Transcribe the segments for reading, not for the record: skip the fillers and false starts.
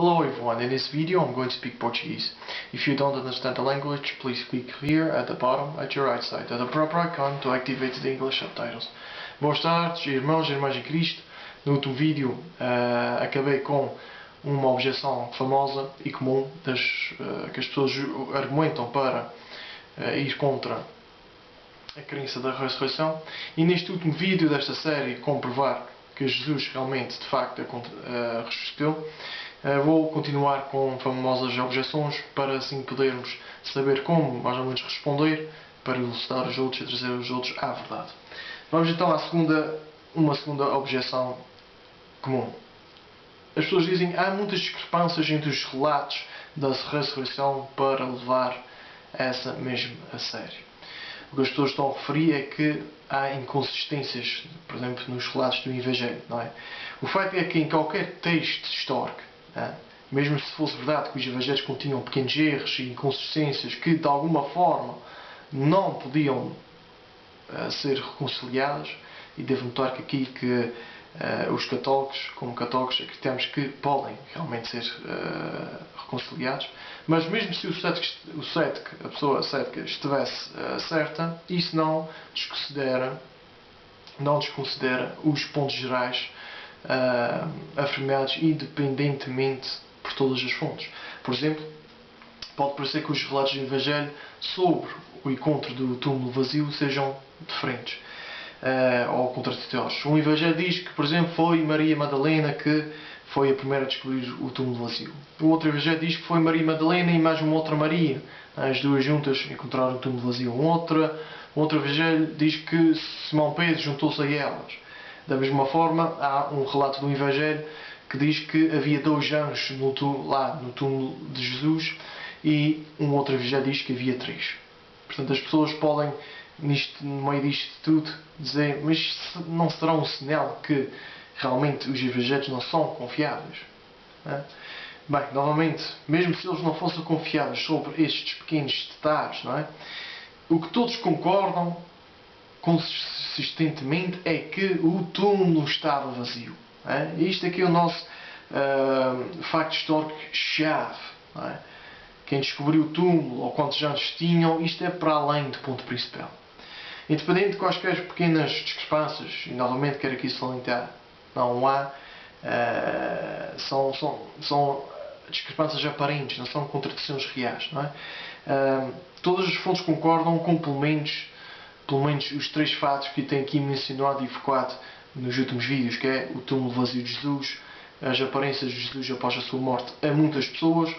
Hello everyone, in this video I'm going to speak Portuguese. If you don't understand the language, please click here at the bottom at your right side at the proper icon to activate the English subtitles. Boas tardes, irmãos e irmãs em Cristo. No último vídeo acabei com uma objeção famosa e comum que as pessoas argumentam para ir contra a crença da ressurreição, e neste último vídeo desta série comprovar que Jesus realmente de facto ressuscitou. Vou continuar com famosas objeções para assim podermos saber como mais ou menos responder para elucidar os outros e trazer os outros à verdade. Vamos então à uma segunda objeção comum. As pessoas dizem que há muitas discrepâncias entre os relatos da ressurreição para levar essa mesmo a sério. O que as pessoas estão a referir é que há inconsistências, por exemplo, nos relatos do Evangelho, não é? O facto é que em qualquer texto histórico, mesmo se fosse verdade que os Evangelhos continham pequenos erros e inconsistências que de alguma forma não podiam ser reconciliadas, e devo notar que aqui os católicos, como católicos, acreditamos que podem realmente ser reconciliados, mas mesmo se a pessoa cética estivesse certa, isso não desconsidera os pontos gerais afirmados independentemente por todas as fontes. Por exemplo, pode parecer que os relatos do Evangelho sobre o encontro do túmulo vazio sejam diferentes ou contraditórios. Um Evangelho diz que, por exemplo, foi Maria Madalena que foi a primeira a descobrir o túmulo vazio. O outro Evangelho diz que foi Maria Madalena e mais uma outra Maria. As duas juntas encontraram o túmulo vazio. Um outro Evangelho diz que Simão Pedro juntou-se a elas. Da mesma forma, há um relato do Evangelho que diz que havia 2 anjos no túmulo de Jesus, e um outro Evangelho diz que havia 3. Portanto, as pessoas podem, no meio disto tudo, dizer: mas não será um sinal que realmente os Evangelhos não são confiáveis? Bem, novamente, mesmo se eles não fossem confiáveis sobre estes pequenos detalhes, não é? O que todos concordam consistentemente é que o túmulo estava vazio. E isto aqui é o nosso facto histórico-chave. Quem descobriu o túmulo ou quantos anos tinham, isto é para além do ponto principal. Independente de quaisquer pequenas discrepâncias, e novamente quero aqui salientar, não há, são discrepâncias aparentes, não são contradições reais. Não é? Todas as fontes concordam com pelo menos os 3 fatos que tenho aqui mencionado e focado nos últimos vídeos, que é o túmulo vazio de Jesus, as aparências de Jesus após a sua morte a muitas pessoas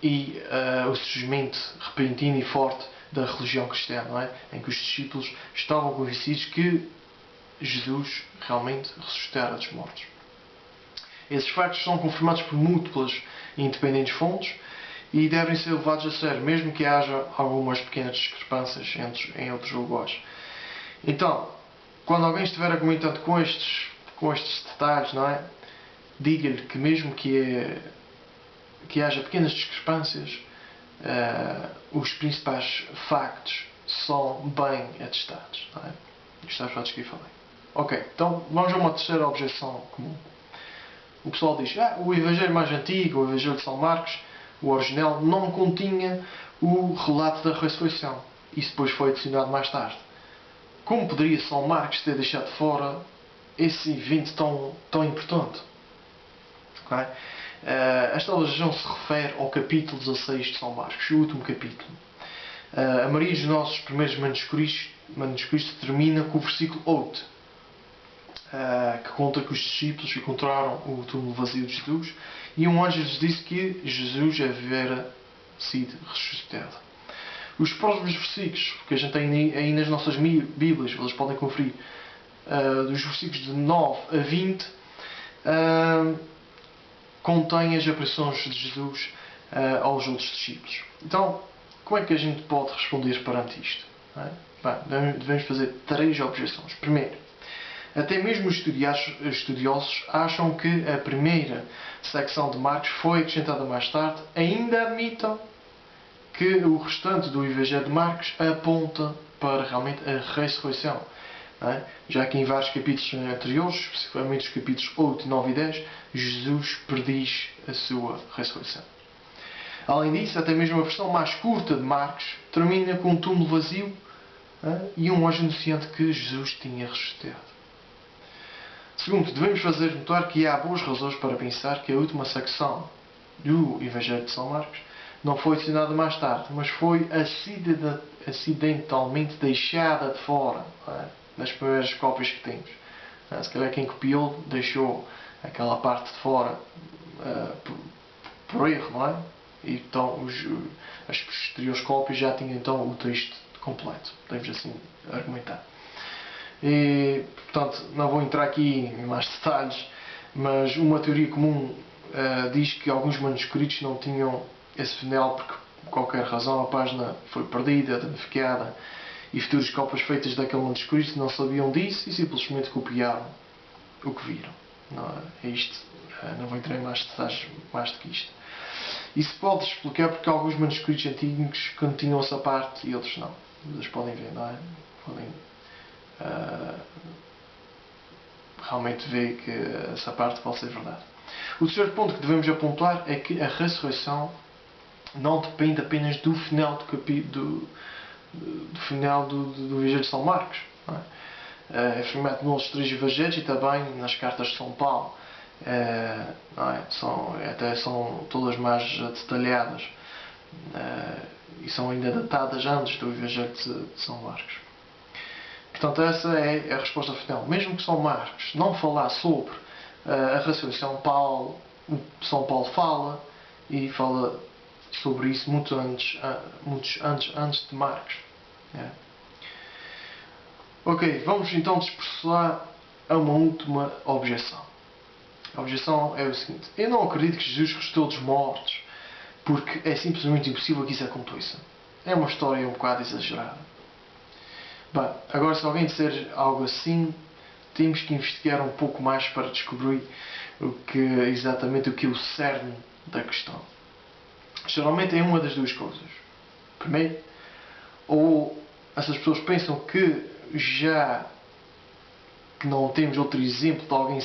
e o surgimento repentino e forte da religião cristã, não é? Em que os discípulos estavam convencidos que Jesus realmente ressuscitara dos mortos. Esses factos são confirmados por múltiplas e independentes fontes e devem ser levados a sério, mesmo que haja algumas pequenas discrepâncias em outros lugares. Então, quando alguém estiver argumentando com estes detalhes, não é? Diga-lhe que mesmo que haja pequenas discrepâncias, os principais factos são bem atestados. Não é? Isto são os factos que eu falei. Ok, então vamos a uma terceira objeção comum. O pessoal diz: o Evangelho mais antigo, o Evangelho de São Marcos, o original, não continha o relato da ressurreição. Isso depois foi adicionado mais tarde. Como poderia São Marcos ter deixado fora esse evento tão importante? Okay? Esta objeção se refere ao capítulo 16 de São Marcos, o último capítulo. A maioria dos nossos primeiros manuscritos termina com o versículo 8, que conta que os discípulos encontraram o túmulo vazio de Jesus e um anjo lhes disse que Jesus havia sido ressuscitado. Os próximos versículos que a gente tem aí nas nossas Bíblias, vocês podem conferir, dos versículos de 9 a 20, contêm as aparições de Jesus aos outros discípulos. Então, como é que a gente pode responder perante isto? Bem, devemos fazer 3 objeções. Primeiro, até mesmo os estudiosos acham que a primeira secção de Marcos foi acrescentada mais tarde, ainda admitam que o restante do Evangelho de Marcos aponta para realmente a ressurreição. Não é? Já que em vários capítulos anteriores, especificamente os capítulos 8, 9 e 10, Jesus prediz a sua ressurreição. Além disso, até mesmo a versão mais curta de Marcos termina com um túmulo vazio e um anjo anunciante que Jesus tinha ressuscitado. Segundo, devemos fazer notar que há boas razões para pensar que a última secção do Evangelho de São Marcos não foi adicionada mais tarde, mas foi acidentalmente deixada de fora nas primeiras cópias que temos. Se calhar quem copiou deixou aquela parte de fora por erro, não é? E então as posteriores cópias já tinham então o texto completo, podemos assim argumentar. E, portanto, não vou entrar aqui em mais detalhes, mas uma teoria comum diz que alguns manuscritos não tinham esse final porque, por qualquer razão, a página foi perdida, danificada, e futuras cópias feitas daquele manuscrito não sabiam disso e simplesmente copiaram o que viram. Não é isto, não vou entrar em mais detalhes mais do que isto. Isso pode explicar porque alguns manuscritos antigos continham essa parte e outros não. Vocês podem ver, não é? Podem realmente ver que essa parte pode ser verdade. O terceiro ponto que devemos apontar é que a ressurreição não depende apenas do final do Evangelho de São Marcos. Não é? É afirmado nos três Evangelhos e também nas cartas de São Paulo. Não é? Até são todas mais detalhadas e são ainda datadas antes do Evangelho de São Marcos. Portanto, essa é a resposta final. Mesmo que São Marcos não falar sobre a ressurreição, São Paulo fala e fala sobre isso muito antes de Marcos. Ok, vamos então dispersar a uma última objeção. A objeção é o seguinte: eu não acredito que Jesus ressuscitou dos mortos porque é simplesmente impossível que isso aconteça. É uma história um bocado exagerada. Bem, agora se alguém disser algo assim, temos que investigar um pouco mais para descobrir exatamente o que é o cerne da questão. Geralmente é uma das duas coisas. Primeiro, ou essas pessoas pensam que já que não temos outro exemplo de alguém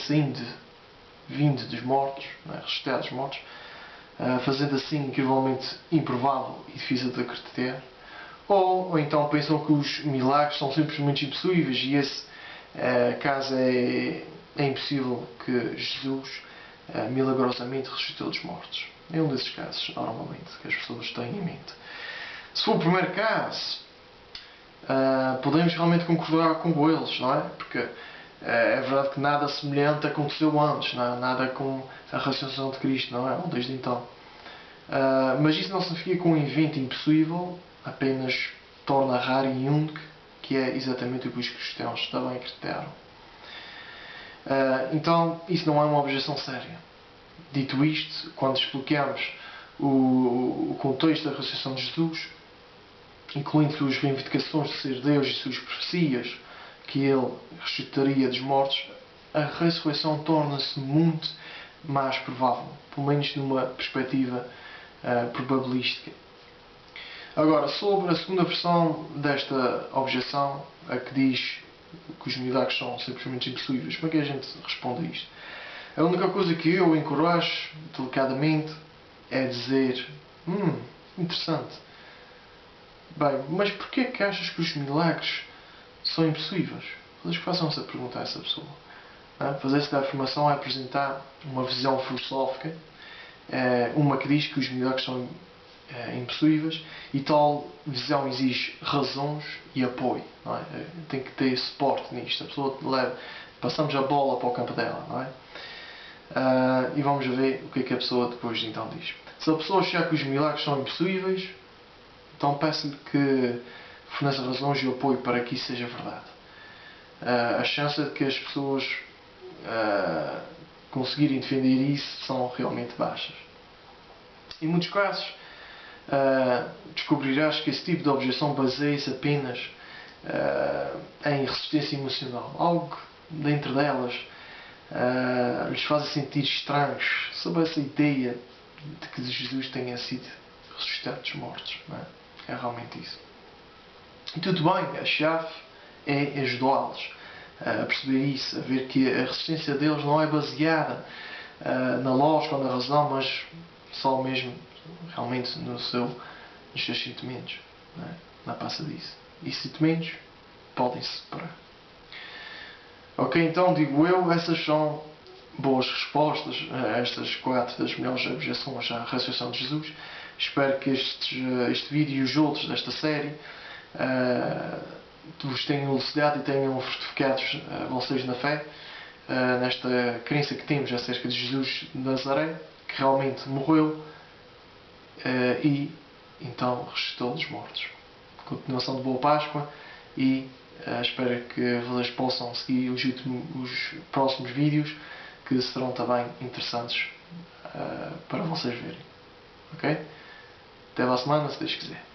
vindo dos mortos, ressuscitado dos mortos, fazendo assim incrivelmente improvável e difícil de acreditar. Ou então pensam que os milagres são simplesmente impossíveis e esse caso é impossível que Jesus milagrosamente ressuscitou dos mortos. É um desses casos, normalmente, que as pessoas têm em mente. Se for o primeiro caso, podemos realmente concordar com eles, não é? Porque é verdade que nada semelhante aconteceu antes, não é? Nada com a ressurreição de Cristo, não é? Ou desde então. Mas isso não significa que um evento impossível apenas torna raro e único, que é exatamente o que os cristãos também acreditaram. Então, isso não é uma objeção séria. Dito isto, quando explicamos o contexto da ressurreição de Jesus, incluindo suas reivindicações de ser Deus e suas profecias, que ele ressuscitaria dos mortos, a ressurreição torna-se muito mais provável, pelo menos numa perspectiva probabilística. Agora, sobre a segunda versão desta objeção, a que diz que os milagres são simplesmente impossíveis, como é que a gente responde a isto? A única coisa que eu encorajo, delicadamente, é dizer: interessante. Bem, mas porquê que achas que os milagres são impossíveis? Vocês que façam essa pergunta a essa pessoa. Fazer esta afirmação é apresentar uma visão filosófica, uma que diz que os milagres são impossíveis, e tal visão exige razões e apoio. Não é? Tem que ter suporte nisto. A pessoa passamos a bola para o campo dela. Não é? E vamos ver o que a pessoa depois então diz. Se a pessoa achar que os milagres são impossíveis, então peço-lhe que forneça razões e apoio para que isso seja verdade. A chance de que as pessoas conseguirem defender isso são realmente baixas. Em muitos casos, descobrirás que esse tipo de objeção baseia-se apenas em resistência emocional. Algo dentro delas lhes faz sentir estranhos sobre essa ideia de que Jesus tenha sido ressuscitado dos mortos. Não é? É realmente isso. E tudo bem, a chave é ajudá-los a perceber isso, a ver que a resistência deles não é baseada na lógica ou na razão, mas só mesmo realmente nos seus sentimentos. Não passa disso. E sentimentos podem se separar. Ok, então digo eu, essas são boas respostas a estas 4 das melhores objeções à ressurreição de Jesus. Espero que este vídeo e os outros desta série vos tenham elucidado e tenham fortificado vocês na fé, nesta crença que temos acerca de Jesus de Nazaré, que realmente morreu e então ressuscitou dos mortos. Continuação de Boa Páscoa e espero que vocês possam seguir os próximos vídeos, que serão também interessantes para vocês verem. Ok? Até à semana, se Deus quiser.